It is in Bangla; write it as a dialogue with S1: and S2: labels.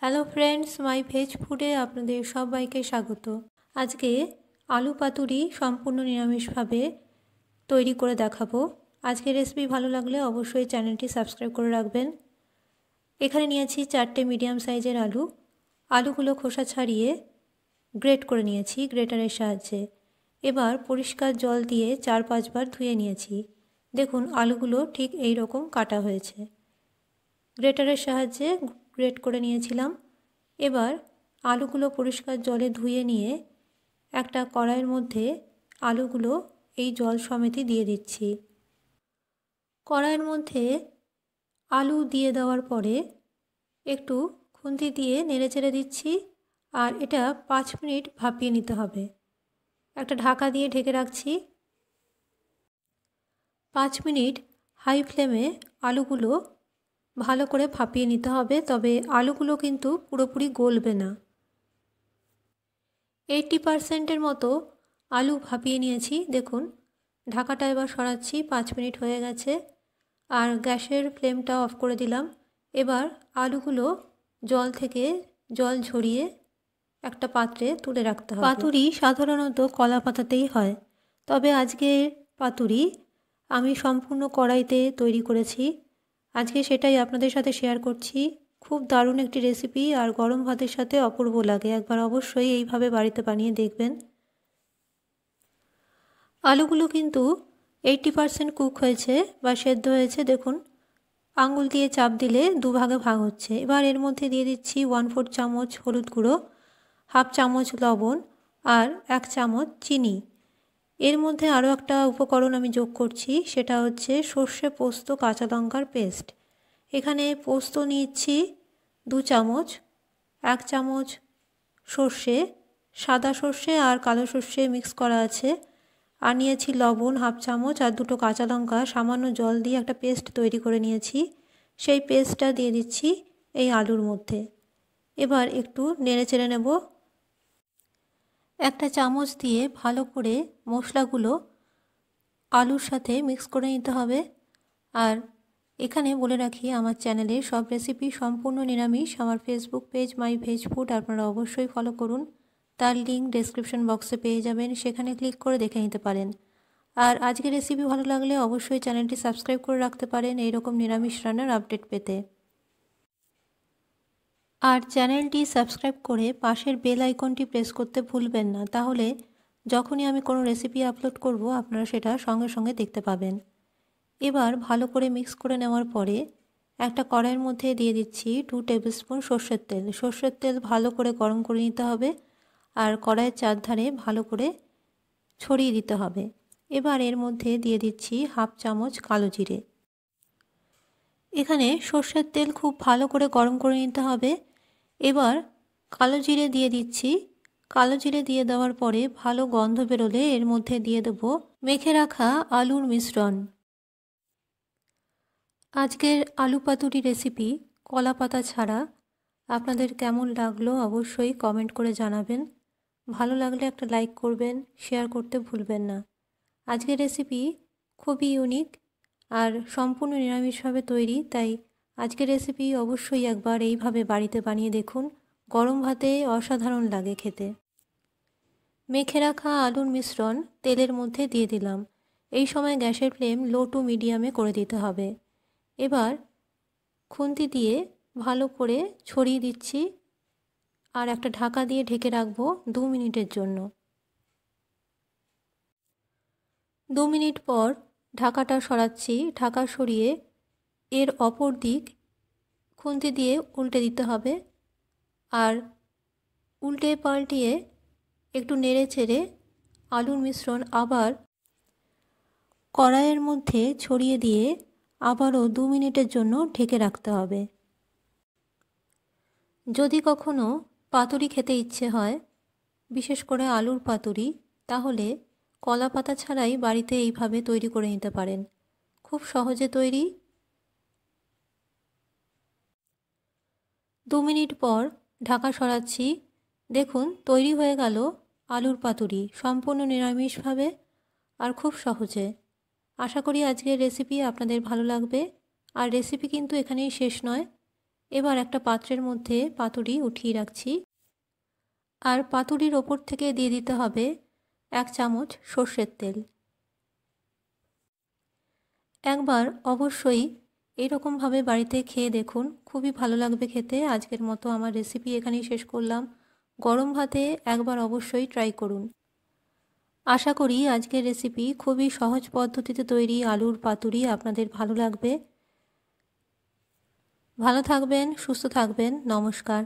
S1: হ্যালো ফ্রেন্ডস, মাই ভেজ ফুডে আপনাদের সবাইকে স্বাগত। আজকে আলু পাতুরি সম্পূর্ণ নিরামিষভাবে তৈরি করে দেখাবো। আজকের রেসিপি ভালো লাগলে অবশ্যই চ্যানেলটি সাবস্ক্রাইব করে রাখবেন। এখানে নিয়েছি 4টে মিডিয়াম সাইজের আলু। আলুগুলো খোসা ছাড়িয়ে গ্রেট করে নিয়েছি গ্রেটারের সাহায্যে। এবার পরিষ্কার জল দিয়ে 4-5 বার ধুয়ে নিয়েছি। দেখুন আলুগুলো ঠিক এই রকম কাটা হয়েছে। গ্রেটারের সাহায্যে গ্রেট করে নিয়েছিলাম। এবার আলুগুলো পরিষ্কার জলে ধুয়ে নিয়ে একটা কড়াইয়ের মধ্যে আলুগুলো এই জল সমেতই দিয়ে দিচ্ছি। কড়াইয়ের মধ্যে আলু দিয়ে দেওয়ার পরে একটু খুন্তি দিয়ে নেড়েচেড়ে দিচ্ছি আর এটা 5 মিনিট ভাপিয়ে নিতে হবে। একটা ঢাকা দিয়ে ঢেকে রাখছি। 5 মিনিট হাই ফ্লেমে আলুগুলো ভালো করে ভাপিয়ে নিতে হবে, তবে আলুগুলো কিন্তু পুরোপুরি গলবে না। 80% মতো আলু ভাপিয়ে নিয়েছি। দেখুন ঢাকাটা এবার সরাচ্ছি। 5 মিনিট হয়ে গেছে আর গ্যাসের ফ্লেমটা অফ করে দিলাম। এবার আলুগুলো জল থেকে জল ঝরিয়ে একটা পাত্রে তুলে রাখতে হবে। পাতুরি সাধারণত কলা পাতাতেই হয়, তবে আজকের পাতুরি আমি সম্পূর্ণ কড়াইতে তৈরি করেছি। আজকে সেটাই আপনাদের সাথে শেয়ার করছি। খুব দারুণ একটি রেসিপি আর গরম ভাতের সাথে অপূর্ব লাগে। একবার অবশ্যই এইভাবে বাড়িতে বানিয়ে দেখবেন। আলুগুলো কিন্তু 80% কুক হয়েছে বা সেদ্ধ হয়েছে। দেখুন আঙুল দিয়ে চাপ দিলে দুভাগে ভাগ হচ্ছে। এবার এর মধ্যে দিয়ে দিচ্ছি 1/4 চামচ হলুদ গুঁড়ো, 1/2 চামচ লবণ আর 1 চামচ চিনি। এর মধ্যে আরও একটা উপকরণ আমি যোগ করছি, সেটা হচ্ছে সর্ষে পোস্ত কাঁচা লঙ্কার পেস্ট। এখানে পোস্ত নিচ্ছি 2 চামচ, 1 চামচ সর্ষে, সাদা সর্ষে আর কালো সর্ষে মিক্স করা আছে, আর নিয়েছি লবণ 1/2 চামচ আর 2টো কাঁচা লঙ্কা সামান্য জল দিয়ে একটা পেস্ট তৈরি করে নিয়েছি। সেই পেস্টটা দিয়ে দিচ্ছি এই আলুর মধ্যে। এবার একটু নেড়েচেড়ে নেব। একটা চামচ দিয়ে ভালো করে মশলাগুলো আলুর সাথে মিক্স করে নিতে হবে। আর এখানে বলে রাখি, আমার চ্যানেলে সব রেসিপি সম্পূর্ণ নিরামিষ। আমার ফেসবুক পেজ মাই ভেজ ফুড আপনারা অবশ্যই ফলো করুন। তার লিঙ্ক ডেসক্রিপশন বক্সে পেয়ে যাবেন, সেখানে ক্লিক করে দেখে নিতে পারেন। আর আজকের রেসিপি ভালো লাগলে অবশ্যই চ্যানেলটি সাবস্ক্রাইব করে রাখতে পারেন এইরকম নিরামিষ রান্নার আপডেট পেতে। আর চ্যানেলটি সাবস্ক্রাইব করে পাশের বেল আইকনটি প্রেস করতে ভুলবেন না, তাহলে যখনই আমি কোনো রেসিপি আপলোড করব আপনারা সেটা সঙ্গে সঙ্গে দেখতে পাবেন। এবার ভালো করে মিক্স করে নেওয়ার পরে একটা কড়াইয়ের মধ্যে দিয়ে দিচ্ছি 2 টেবিল স্পুন সর্ষের তেল। সর্ষের তেল ভালো করে গরম করে নিতে হবে আর কড়াইয়ের চারধারে ভালো করে ছড়িয়ে দিতে হবে। এবার এর মধ্যে দিয়ে দিচ্ছি 1/2 চামচ কালো জিরে। এখানে সর্ষের তেল খুব ভালো করে গরম করে নিতে হবে। এবার কালো জিরে দিয়ে দিচ্ছি। কালো জিরে দিয়ে দেওয়ার পরে ভালো গন্ধ বেরোলে এর মধ্যে দিয়ে দেব মেখে রাখা আলুর মিশ্রণ। আজকের আলু পাতুরি রেসিপি কলা পাতা ছাড়া আপনাদের কেমন লাগলো অবশ্যই কমেন্ট করে জানাবেন। ভালো লাগলে একটা লাইক করবেন, শেয়ার করতে ভুলবেন না। আজকের রেসিপি খুবই ইউনিক আর সম্পূর্ণ নিরামিষভাবে তৈরি, তাই আজকের রেসিপি অবশ্যই একবার এইভাবে বাড়িতে বানিয়ে দেখুন। গরম ভাতে অসাধারণ লাগে খেতে। মেখে রাখা আলুর মিশ্রণ তেলের মধ্যে দিয়ে দিলাম। এই সময় গ্যাসের ফ্লেম লো টু মিডিয়ামে করে দিতে হবে। এবার খুন্তি দিয়ে ভালো করে ছড়িয়ে দিচ্ছি আর একটা ঢাকা দিয়ে ঢেকে রাখবো 2 মিনিটের জন্য। 2 মিনিট পর ঢাকাটা সরাচ্ছি। ঢাকা সরিয়ে এর অপর দিক খুন্তি দিয়ে উল্টে দিতে হবে আর উল্টে পাল্টিয়ে একটু নেড়ে চেড়ে আলুর মিশ্রণ আবার কড়াইয়ের মধ্যে ছড়িয়ে দিয়ে আবারও 2 মিনিটের জন্য ঢেকে রাখতে হবে। যদি কখনো পাতুরি খেতে ইচ্ছে হয়, বিশেষ করে আলুর পাতুরি, তাহলে কলা পাতা ছাড়াই বাড়িতে এইভাবে তৈরি করে নিতে পারেন। খুব সহজে তৈরি। 2 মিনিট পর ঢাকা সরাচ্ছি। দেখুন তৈরি হয়ে গেল আলুর পাতুরি সম্পূর্ণ নিরামিষভাবে আর খুব সহজে। আশা করি আজকের রেসিপি আপনাদের ভালো লাগবে। আর রেসিপি কিন্তু এখানেই শেষ নয়। এবার একটা পাত্রের মধ্যে পাতুরি উঠিয়ে রাখছি। আর পাতুরির ওপর থেকে দিয়ে দিতে হবে 1 চামচ সর্ষের তেল। একবার অবশ্যই এরকমভাবে বাড়িতে খেয়ে দেখুন, খুবই ভালো লাগবে খেতে। আজকের মতো আমার রেসিপি এখানেই শেষ করলাম। গরম ভাতে একবার অবশ্যই ট্রাই করুন। আশা করি আজকের রেসিপি খুবই সহজ পদ্ধতিতে তৈরি আলুর পাতুরি আপনাদের ভালো লাগবে। ভালো থাকবেন, সুস্থ থাকবেন। নমস্কার।